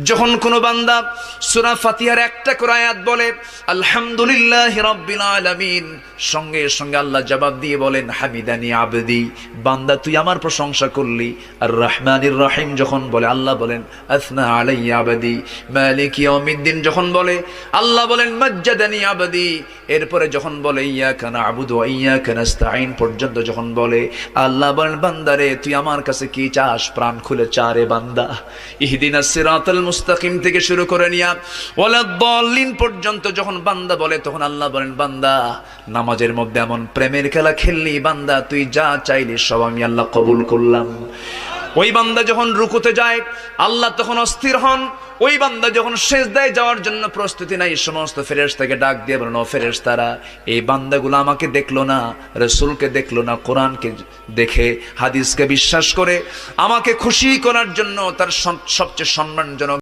যখন কোনো বান্দা সূরা ফাতিহার একটা করে আয়াত বলে আলহামদুলিল্লাহি রাব্বিল আলামিন, সঙ্গে সঙ্গে আল্লাহ জবাব দিয়ে বলেন হামিদানি আবদি, বান্দা তুই আমার প্রশংসা করলি। আর রহমানির রহিম যখন বলে আল্লাহ বলেন আসনা আলাইয়া আবদি। মালিক ইয়াউমিদ্দিন যখন বলে আল্লাহ বলেন মাজ্জাদানি আবদি। এরপরে যখন বলে ইয়াকা না'বুদু ওয়া ইয়াকা নাস্তাঈন পর্যন্ত যখন বলে আল্লাহ বলেন বান্দারে তুই আমার কাছে কি চাস, প্রাণ খুলে চা রে বান্দা। ইহদিনাস সিরাতাল মুস্তাকিম থেকে শুরু করে নিয়া ওয়ালাদ-দাল্লিন পর্যন্ত যখন বান্দা বলে তখন আল্লাহ বলেন বান্দা নামাজের মধ্যে এমন প্রেমের খেলা খেললি বান্দা, তুই যা চাইলি সব আমি আল্লাহ কবুল করলাম। ওই বান্দা যখন রুকুতে যায় আল্লাহ তখন অস্থির হন। ওই বান্দা যখন সিজদায় যাওয়ার জন্য প্রস্তুতি নাই, সমস্ত ফেরেশতাকে ডাক দিয়ে বলেন ও ফেরেশতারা, এই বান্দাগুলো আমাকে দেখলো না, রাসূলকে দেখলো না, কোরআনকে দেখে হাদিসকে বিশ্বাস করে আমাকে খুশি করার জন্য তার সবচেয়ে সম্মানজনক